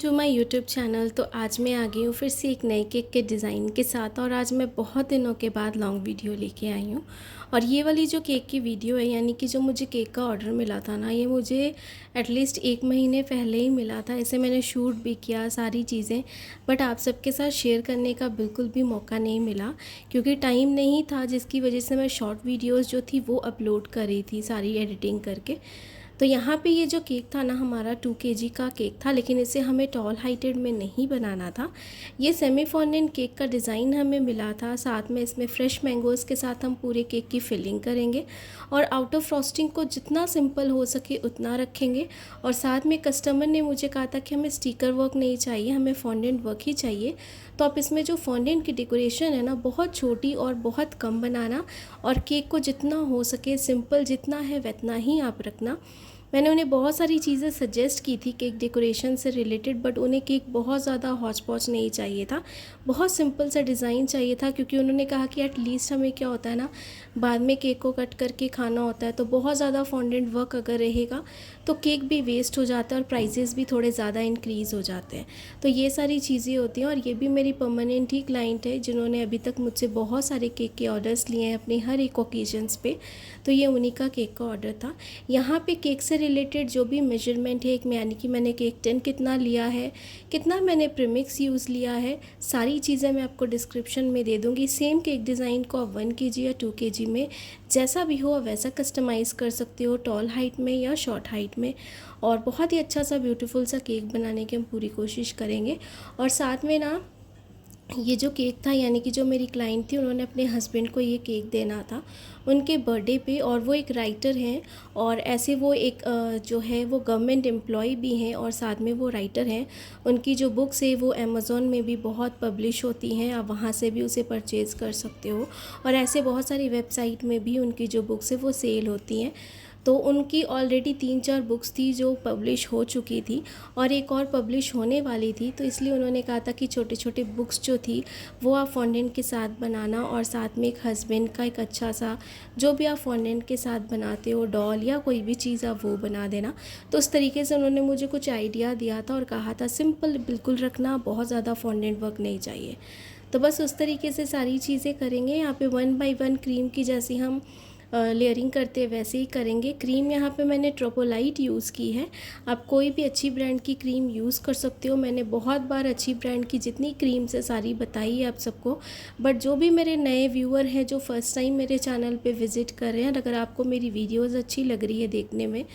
To my YouTube channel. तो आज मैं आ गई हूँ फिर से एक नए केक के डिज़ाइन के साथ। और आज मैं बहुत दिनों के बाद लॉन्ग वीडियो लेके आई हूँ। और ये वाली जो केक की वीडियो है, यानी कि जो मुझे केक का ऑर्डर मिला था ना, ये मुझे एटलीस्ट 1 महीने पहले ही मिला था। इसे मैंने शूट भी किया सारी चीज़ें, बट आप सबके साथ शेयर करने का बिल्कुल भी मौका नहीं मिला क्योंकि टाइम नहीं था, जिसकी वजह से मैं शॉर्ट वीडियोज़ जो थी वो अपलोड कर रही थी सारी एडिटिंग करके। तो यहाँ पे ये जो केक था ना, हमारा 2 kg का केक था, लेकिन इसे हमें टॉल हाइटेड में नहीं बनाना था। ये सेमी फॉन्डेंट केक का डिज़ाइन हमें मिला था। साथ में इसमें फ्रेश मैंगोज़ के साथ हम पूरे केक की फिलिंग करेंगे और आउटर फ्रॉस्टिंग को जितना सिंपल हो सके उतना रखेंगे। और साथ में कस्टमर ने मुझे कहा था कि हमें स्टिकर वर्क नहीं चाहिए, हमें फॉन्डेंट वर्क ही चाहिए। तो आप इसमें जो फॉन्डेंट की डेकोरेशन है ना, बहुत छोटी और बहुत कम बनाना, और केक को जितना हो सके सिंपल जितना है उतना ही आप रखना। मैंने उन्हें बहुत सारी चीज़ें सजेस्ट की थी केक डेकोरेशन से रिलेटेड, बट उन्हें केक बहुत ज़्यादा हौच पौच नहीं चाहिए था, बहुत सिंपल सा डिज़ाइन चाहिए था। क्योंकि उन्होंने कहा कि एटलीस्ट हमें क्या होता है ना, बाद में केक को कट करके खाना होता है, तो बहुत ज़्यादा फॉन्डेंट वर्क अगर रहेगा तो केक भी वेस्ट हो जाता है और प्राइजेज़ भी थोड़े ज़्यादा इंक्रीज़ हो जाते हैं। तो ये सारी चीज़ें होती हैं। और ये भी मेरी परमानेंट ही क्लाइंट है जिन्होंने अभी तक मुझसे बहुत सारे केक के ऑर्डर्स लिए हैं अपने हर एक ओकेजन्स पे। तो ये उन्हीं का केक का ऑर्डर था। यहाँ पे केक से रिलेटेड जो भी मेजरमेंट है, एक यानी कि मैंने केक टिन कितना लिया है, कितना मैंने प्रीमिक्स यूज़ लिया है, सारी चीज़ें मैं आपको डिस्क्रिप्शन में दे दूँगी। सेम केक डिज़ाइन को आप 1 kg या 2 kg में जैसा भी हो वैसा कस्टमाइज़ कर सकते हो, टॉल हाइट में या शॉर्ट हाइट में। और बहुत ही अच्छा सा ब्यूटीफुल सा केक बनाने की हम पूरी कोशिश करेंगे। और साथ में ना, ये जो केक था, यानी कि जो मेरी क्लाइंट थी, उन्होंने अपने हस्बैंड को ये केक देना था उनके बर्थडे पे। और वो एक राइटर हैं, और ऐसे वो एक जो है वो गवर्नमेंट एम्प्लॉय भी हैं और साथ में वो राइटर हैं। उनकी जो बुक्स है वो अमेज़ॉन में भी बहुत पब्लिश होती हैं, आप वहाँ से भी उसे परचेज़ कर सकते हो। और ऐसे बहुत सारी वेबसाइट में भी उनकी जो बुक्स है वो सेल होती हैं। तो उनकी ऑलरेडी 3-4 बुक्स थी जो पब्लिश हो चुकी थी, और एक और पब्लिश होने वाली थी। तो इसलिए उन्होंने कहा था कि छोटे छोटे बुक्स जो थी वो आप फॉन्डेंट के साथ बनाना, और साथ में एक हस्बैंड का एक अच्छा सा जो भी आप फॉन्डेंट के साथ बनाते हो, डॉल या कोई भी चीज़, आप वो बना देना। तो उस तरीके से उन्होंने मुझे कुछ आइडिया दिया था और कहा था सिंपल बिल्कुल रखना, बहुत ज़्यादा फॉन्डेंट वर्क नहीं चाहिए। तो बस उस तरीके से सारी चीज़ें करेंगे। यहाँ पे 1 बाय 1 क्रीम की जैसी हम लेयरिंग करते हैं वैसे ही करेंगे। क्रीम यहाँ पे मैंने ट्रोपोलाइट यूज़ की है, आप कोई भी अच्छी ब्रांड की क्रीम यूज़ कर सकते हो। मैंने बहुत बार अच्छी ब्रांड की जितनी क्रीम्स है सारी बताई है आप सबको। बट जो भी मेरे नए व्यूअर हैं जो फर्स्ट टाइम मेरे चैनल पे विज़िट कर रहे हैं, अगर आपको मेरी वीडियोज़ अच्छी लग रही है देखने में,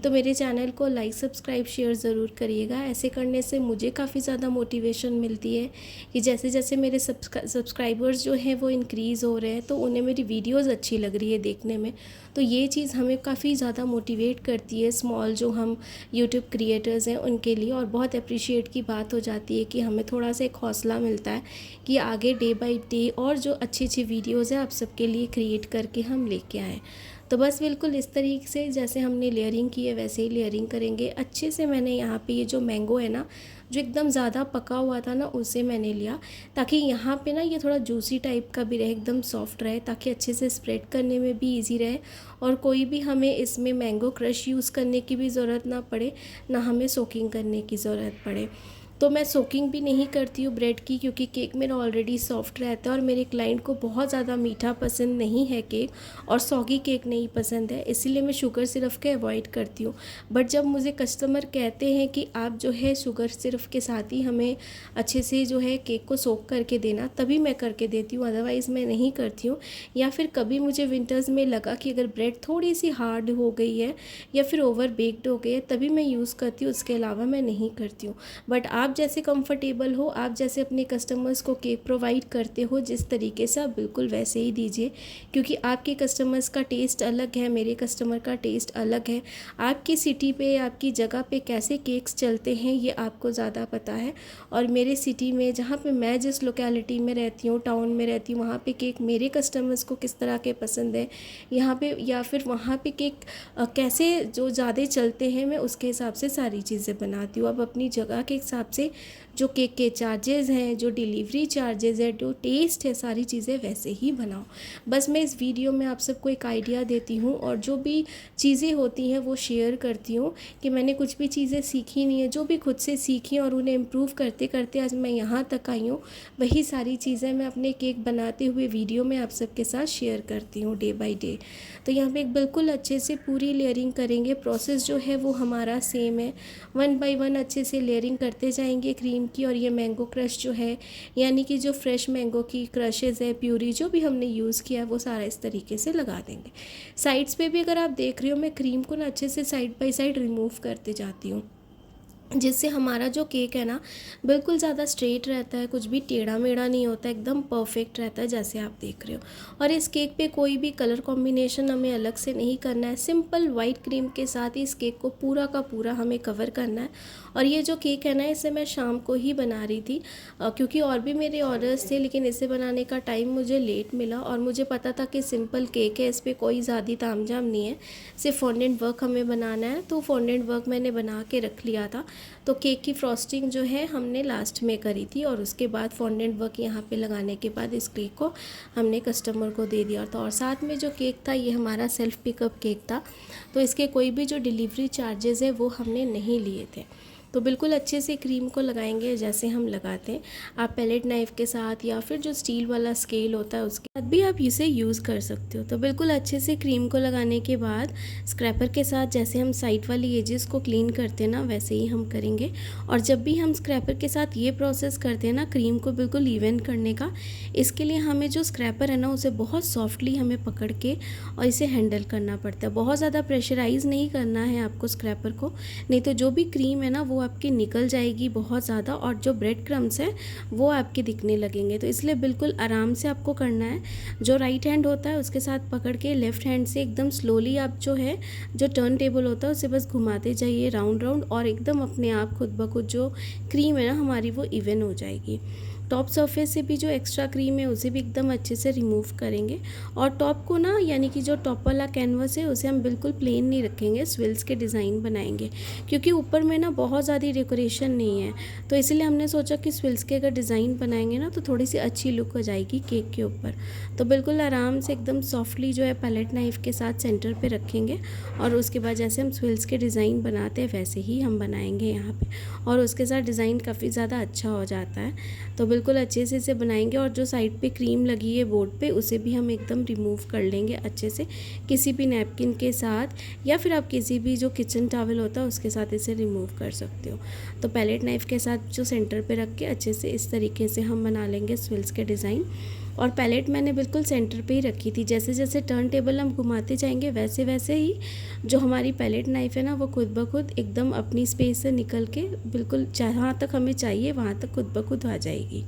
तो मेरे चैनल को लाइक सब्सक्राइब शेयर ज़रूर करिएगा। ऐसे करने से मुझे काफ़ी ज़्यादा मोटिवेशन मिलती है कि जैसे जैसे मेरे सब्सक्राइबर्स जो हैं वो इंक्रीज़ हो रहे हैं, तो उन्हें मेरी वीडियोज़ अच्छी लग रही है देखने में। तो ये चीज़ हमें काफ़ी ज़्यादा मोटिवेट करती है, स्मॉल जो हम यूट्यूब क्रिएटर्स हैं उनके लिए। और बहुत अप्रिशिएट की बात हो जाती है कि हमें थोड़ा सा एक हौसला मिलता है कि आगे डे बाई डे और जो अच्छी अच्छी वीडियोज़ हैं आप सबके लिए क्रिएट करके हम लेके आएँ। तो बस बिल्कुल इस तरीके से जैसे हमने लेयरिंग की है वैसे ही लेयरिंग करेंगे अच्छे से। मैंने यहाँ पे ये जो मैंगो है ना, जो एकदम ज़्यादा पका हुआ था ना, उसे मैंने लिया ताकि यहाँ पे ना ये थोड़ा जूसी टाइप का भी रहे, एकदम सॉफ्ट रहे, ताकि अच्छे से स्प्रेड करने में भी इजी रहे। और कोई भी हमें इसमें मैंगो क्रश यूज़ करने की भी ज़रूरत ना पड़े, ना हमें सोकिंग करने की ज़रूरत पड़े। तो मैं सोकिंग भी नहीं करती हूँ ब्रेड की, क्योंकि केक मेरा ऑलरेडी सॉफ्ट रहता है और मेरे क्लाइंट को बहुत ज़्यादा मीठा पसंद नहीं है केक, और सॉगी केक नहीं पसंद है, इसीलिए मैं शुगर सिरप के अवॉइड करती हूँ। बट जब मुझे कस्टमर कहते हैं कि आप जो है शुगर सिरप के साथ ही हमें अच्छे से जो है केक को सोक करके देना, तभी मैं करके देती हूँ, अदरवाइज़ मैं नहीं करती हूँ। या फिर कभी मुझे विंटर्स में लगा कि अगर ब्रेड थोड़ी सी हार्ड हो गई है या फिर ओवर बेक्ड हो गई है, तभी मैं यूज़ करती हूँ, उसके अलावा मैं नहीं करती हूँ। बट आप जैसे कंफर्टेबल हो, आप जैसे अपने कस्टमर्स को केक प्रोवाइड करते हो जिस तरीके से, आप बिल्कुल वैसे ही दीजिए। क्योंकि आपके कस्टमर्स का टेस्ट अलग है, मेरे कस्टमर का टेस्ट अलग है। आपकी सिटी पे, आपकी जगह पे कैसे केक्स चलते हैं ये आपको ज़्यादा पता है। और मेरे सिटी में, जहाँ पे मैं जिस लोकेलिटी में रहती हूँ, टाउन में रहती हूँ, वहाँ पे केक मेरे कस्टमर्स को किस तरह के पसंद है, यहाँ पे या फिर वहाँ पे केक कैसे जो ज़्यादा चलते हैं, मैं उसके हिसाब से सारी चीज़ें बनाती हूँ। अब अपनी जगह के हिसाब से जो केक के चार्जेस हैं, जो डिलीवरी चार्जेस है, जो टेस्ट है, सारी चीज़ें वैसे ही बनाओ। बस मैं इस वीडियो में आप सबको एक आइडिया देती हूँ और जो भी चीज़ें होती हैं वो शेयर करती हूँ कि मैंने कुछ भी चीज़ें सीखी नहीं है, जो भी खुद से सीखी और उन्हें इम्प्रूव करते करते आज मैं यहाँ तक आई हूँ, वही सारी चीज़ें मैं अपने केक बनाते हुए वीडियो में आप सबके साथ शेयर करती हूँ डे बाय डे। तो यहाँ पे एक बिल्कुल अच्छे से पूरी लेयरिंग करेंगे। प्रोसेस जो है वो हमारा सेम है, 1 बाय 1 अच्छे से लेयरिंग करते जाएंगे क्रीम की। और ये मैंगो क्रश जो है, यानी कि जो फ्रेश मैंगो की क्रशेज़ है, प्यूरी जो भी हमने यूज़ किया है, वो सारा इस तरीके से लगा देंगे। साइड्स पे भी अगर आप देख रहे हो, मैं क्रीम को ना अच्छे से साइड बाय साइड रिमूव करते जाती हूँ, जिससे हमारा जो केक है ना बिल्कुल ज़्यादा स्ट्रेट रहता है, कुछ भी टेढ़ा मेढ़ा नहीं होता, एकदम परफेक्ट रहता है जैसे आप देख रहे हो। और इस केक पे कोई भी कलर कॉम्बिनेशन हमें अलग से नहीं करना है, सिंपल वाइट क्रीम के साथ ही इस केक को पूरा का पूरा हमें कवर करना है। और ये जो केक है ना, इसे मैं शाम को ही बना रही थी क्योंकि और भी मेरे ऑर्डर्स थे, लेकिन इसे बनाने का टाइम मुझे लेट मिला और मुझे पता था कि सिंपल केक है, इस पर कोई ज़्यादा तामझाम नहीं है, सिर्फ फॉन्डेंट वर्क हमें बनाना है। तो फॉन्डेंट वर्क मैंने बना के रख लिया था। तो केक की फ्रॉस्टिंग जो है हमने लास्ट में करी थी और उसके बाद फॉन्डेंट वर्क यहाँ पे लगाने के बाद इस केक को हमने कस्टमर को दे दिया था। और साथ में जो केक था ये हमारा सेल्फ पिकअप केक था, तो इसके कोई भी जो डिलीवरी चार्जेस है वो हमने नहीं लिए थे। तो बिल्कुल अच्छे से क्रीम को लगाएंगे जैसे हम लगाते हैं। आप पैलेट नाइफ़ के साथ या फिर जो स्टील वाला स्केल होता है उसके साथ भी आप इसे यूज़ कर सकते हो। तो बिल्कुल अच्छे से क्रीम को लगाने के बाद स्क्रैपर के साथ जैसे हम साइड वाली एजेस को क्लीन करते हैं ना, वैसे ही हम करेंगे। और जब भी हम स्क्रैपर के साथ ये प्रोसेस करते हैं ना क्रीम को बिल्कुल इवन करने का, इसके लिए हमें जो स्क्रैपर है ना उसे बहुत सॉफ्टली हमें पकड़ के और इसे हैंडल करना पड़ता है। बहुत ज़्यादा प्रेशराइज़ नहीं करना है आपको स्क्रैपर को, नहीं तो जो भी क्रीम है ना वो आपकी निकल जाएगी बहुत ज़्यादा और जो ब्रेड क्रम्स हैं वो आपके दिखने लगेंगे। तो इसलिए बिल्कुल आराम से आपको करना है। जो राइट हैंड होता है उसके साथ पकड़ के लेफ़्ट हैंड से एकदम स्लोली आप जो है जो टर्न टेबल होता है उसे बस घुमाते जाइए राउंड राउंड, और एकदम अपने आप खुद ब खुद जो क्रीम है ना हमारी वो इवन हो जाएगी। टॉप सरफेस से भी जो एक्स्ट्रा क्रीम है उसे भी एकदम अच्छे से रिमूव करेंगे। और टॉप को ना, यानी कि जो टॉप वाला कैनवस है उसे हम बिल्कुल प्लेन नहीं रखेंगे, स्विल्स के डिज़ाइन बनाएंगे, क्योंकि ऊपर में ना बहुत ज़्यादा डेकोरेशन नहीं है। तो इसलिए हमने सोचा कि स्विल्स के अगर डिज़ाइन बनाएंगे ना तो थोड़ी सी अच्छी लुक हो जाएगी केक के ऊपर। तो बिल्कुल आराम से एकदम सॉफ्टली जो है पैलेट नाइफ़ के साथ सेंटर पर रखेंगे और उसके बाद जैसे हम स्विल्स के डिज़ाइन बनाते हैं वैसे ही हम बनाएंगे यहाँ पर, और उसके साथ डिज़ाइन काफ़ी ज़्यादा अच्छा हो जाता है। तो बिल्कुल अच्छे से इसे बनाएंगे। और जो साइड पे क्रीम लगी है बोर्ड पे उसे भी हम एकदम रिमूव कर लेंगे अच्छे से, किसी भी नैपकिन के साथ या फिर आप किसी भी जो किचन टॉवल होता है उसके साथ इसे रिमूव कर सकते हो। तो पैलेट नाइफ़ के साथ जो सेंटर पे रख के अच्छे से इस तरीके से हम बना लेंगे स्विल्स के डिज़ाइन। और पैलेट मैंने बिल्कुल सेंटर पे ही रखी थी, जैसे जैसे टर्न टेबल हम घुमाते जाएंगे वैसे वैसे ही जो हमारी पैलेट नाइफ़ है ना वो खुद ब खुद एकदम अपनी स्पेस से निकल के बिल्कुल जहाँ तक हमें चाहिए वहाँ तक खुद ब खुद आ जाएगी।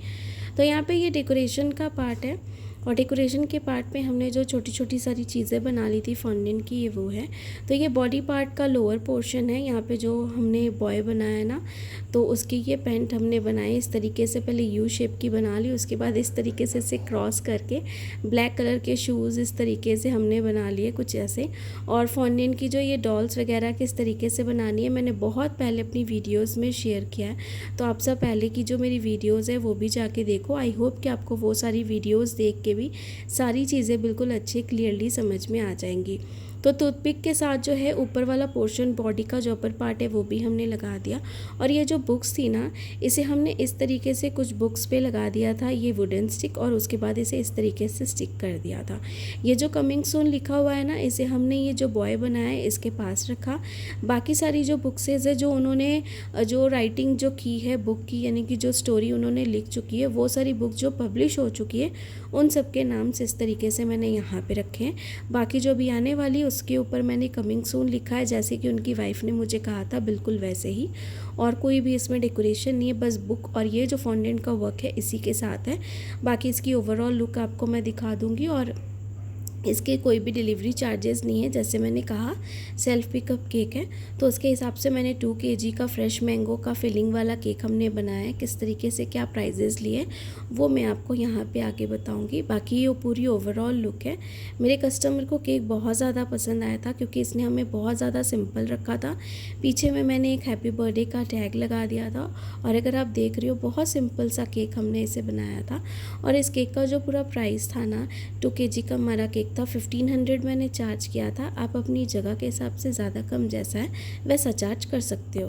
तो यहाँ पे ये डेकोरेशन का पार्ट है, और डेकोरेशन के पार्ट में हमने जो छोटी छोटी सारी चीज़ें बना ली थी फॉन्डेंट की, ये वो है। तो ये बॉडी पार्ट का लोअर पोर्शन है, यहाँ पे जो हमने बॉय बनाया ना तो उसकी ये पैंट हमने बनाई इस तरीके से, पहले यू शेप की बना ली, उसके बाद इस तरीके से इसे क्रॉस करके ब्लैक कलर के शूज़ इस तरीके से हमने बना लिए कुछ ऐसे। और फॉन्डेंट की जो ये डॉल्स वगैरह किस तरीके से बनानी है मैंने बहुत पहले अपनी वीडियोज़ में शेयर किया है, तो आप सब पहले की जो मेरी वीडियोज़ है वो भी जाके देखो। आई होप कि आपको वो सारी वीडियोज़ देख के भी सारी चीज़ें बिल्कुल अच्छे क्लियरली समझ में आ जाएंगी। तो टूथपिक के साथ जो है ऊपर वाला पोर्शन बॉडी का जो अपर पार्ट है वो भी हमने लगा दिया। और ये जो बुक्स थी ना इसे हमने इस तरीके से कुछ बुक्स पे लगा दिया था, ये वुडन स्टिक, और उसके बाद इसे इस तरीके से स्टिक कर दिया था। ये जो कमिंग सून लिखा हुआ है ना इसे हमने ये जो बॉय बनाया है इसके पास रखा। बाकी सारी जो बुक्सेज है जो उन्होंने जो राइटिंग जो की है बुक की, यानी कि जो स्टोरी उन्होंने लिख चुकी है वो सारी बुक जो पब्लिश हो चुकी है उन सब के नाम से इस तरीके से मैंने यहाँ पे रखे हैं। बाकी जो भी आने वाली उसके ऊपर मैंने कमिंग सून लिखा है, जैसे कि उनकी वाइफ ने मुझे कहा था बिल्कुल वैसे ही। और कोई भी इसमें डेकोरेशन नहीं है, बस बुक और ये जो फॉन्डेंट का वर्क है इसी के साथ है। बाकी इसकी ओवरऑल लुक आपको मैं दिखा दूँगी। और इसके कोई भी डिलीवरी चार्जेस नहीं है। जैसे मैंने कहा सेल्फ पिकअप केक है, तो उसके हिसाब से मैंने 2 केजी का फ्रेश मैंगो का फिलिंग वाला केक हमने बनाया है। किस तरीके से क्या प्राइजेज़ लिए वो मैं आपको यहाँ पे आगे बताऊँगी। बाकी ये पूरी ओवरऑल लुक है। मेरे कस्टमर को केक बहुत ज़्यादा पसंद आया था क्योंकि इसने हमें बहुत ज़्यादा सिंपल रखा था। पीछे में मैंने एक हैप्पी बर्थडे का टैग लगा दिया था और अगर आप देख रहे हो बहुत सिंपल सा केक हमने इसे बनाया था। और इस केक का जो पूरा प्राइस था ना, 2 केजी का हमारा केक था, 1500 मैंने चार्ज किया था। आप अपनी जगह के हिसाब से ज़्यादा कम जैसा है वैसा चार्ज कर सकते हो।